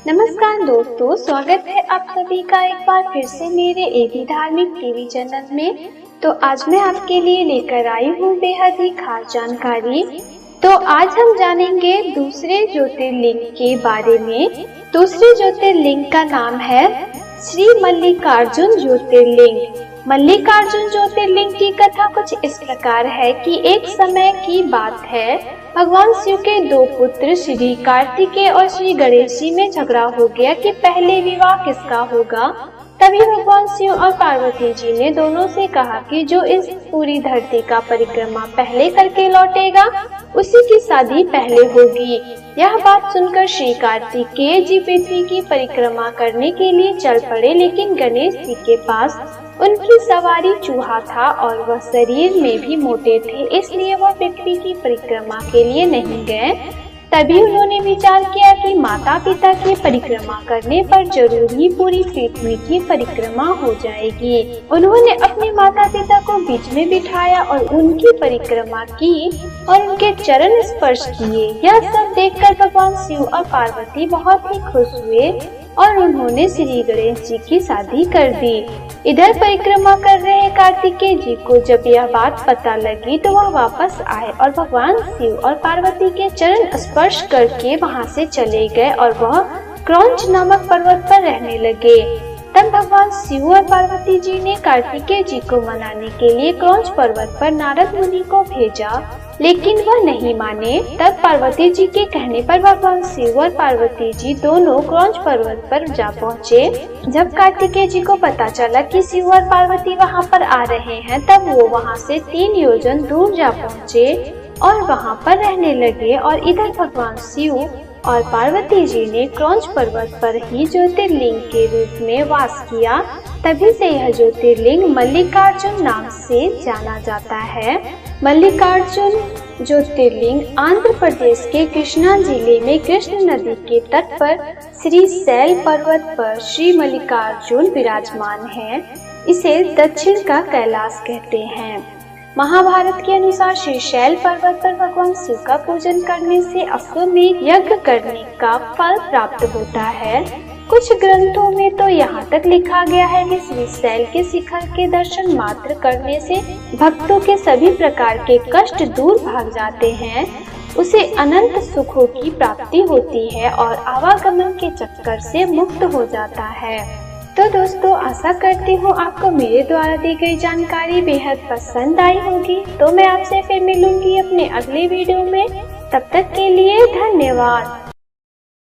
नमस्कार दोस्तों, स्वागत है आप सभी का एक बार फिर से मेरे एबी धार्मिक टीवी चैनल में। तो आज मैं आपके लिए लेकर आई हूँ बेहद ही खास जानकारी। तो आज हम जानेंगे दूसरे ज्योतिर्लिंग के बारे में। दूसरे ज्योतिर्लिंग का नाम है श्री मल्लिकार्जुन ज्योतिर्लिंग। मल्लिकार्जुन ज्योतिर्लिंग की कथा कुछ इस प्रकार है कि एक समय की बात है, भगवान शिव के दो पुत्र श्री कार्तिकेय और श्री गणेश जी में झगड़ा हो गया कि पहले विवाह किसका होगा। तभी भगवान शिव और पार्वती जी ने दोनों से कहा कि जो इस पूरी धरती का परिक्रमा पहले करके लौटेगा उसी की शादी पहले होगी। यह बात सुनकर श्री कार्तिकेय जी पृथ्वी की परिक्रमा करने के लिए चल पड़े, लेकिन गणेश जी के पास उनकी सवारी चूहा था और वह शरीर में भी मोटे थे, इसलिए वह पृथ्वी की परिक्रमा के लिए नहीं गए। तभी उन्होंने विचार किया कि माता पिता की परिक्रमा करने पर जरूर ही पूरी पृथ्वी की परिक्रमा हो जाएगी। उन्होंने अपने माता पिता को बीच में बिठाया और उनकी परिक्रमा की और उनके चरण स्पर्श किए। यह सब देखकर भगवान शिव और पार्वती बहुत ही खुश हुए और उन्होंने श्री गणेश जी की शादी कर दी। इधर परिक्रमा कर रहे कार्तिकेय जी को जब यह बात पता लगी तो वह वापस आए और भगवान शिव और पार्वती के चरण स्पर्श करके वहां से चले गए और वह क्रौंच नामक पर्वत पर रहने लगे। तब भगवान शिव और पार्वती जी ने कार्तिकेय जी को मनाने के लिए क्रौंच पर्वत पर नारद मुनि को भेजा, लेकिन वह नहीं माने। तब पार्वती जी के कहने पर भगवान शिव और पार्वती जी दोनों क्रौंच पर्वत पर जा पहुँचे। जब कार्तिकेय जी को पता चला कि शिव और पार्वती वहां पर आ रहे हैं, तब वो वहां से 3 योजन दूर जा पहुँचे और वहां पर रहने लगे। और इधर भगवान शिव और पार्वती जी ने क्रौंच पर्वत पर ही ज्योतिर्लिंग के रूप में वास किया। तभी से यह ज्योतिर्लिंग मल्लिकार्जुन नाम से जाना जाता है। मल्लिकार्जुन ज्योतिर्लिंग आंध्र प्रदेश के कृष्णा जिले में कृष्ण नदी के तट पर श्री शैल पर्वत पर श्री मल्लिकार्जुन विराजमान है। इसे दक्षिण का कैलाश कहते हैं। महाभारत के अनुसार श्री शैल पर्वत पर भगवान शिव का पूजन करने से अश्वमेध यज्ञ करने का फल प्राप्त होता है। कुछ ग्रंथों में तो यहाँ तक लिखा गया है कि श्री शैल के शिखर के दर्शन मात्र करने से भक्तों के सभी प्रकार के कष्ट दूर भाग जाते हैं, उसे अनंत सुखों की प्राप्ति होती है और आवागमन के चक्कर से मुक्त हो जाता है। तो दोस्तों, आशा करती हूँ आपको मेरे द्वारा दी गई जानकारी बेहद पसंद आई होगी। तो मैं आपसे फिर मिलूंगी अपने अगले वीडियो में। तब तक के लिए धन्यवाद।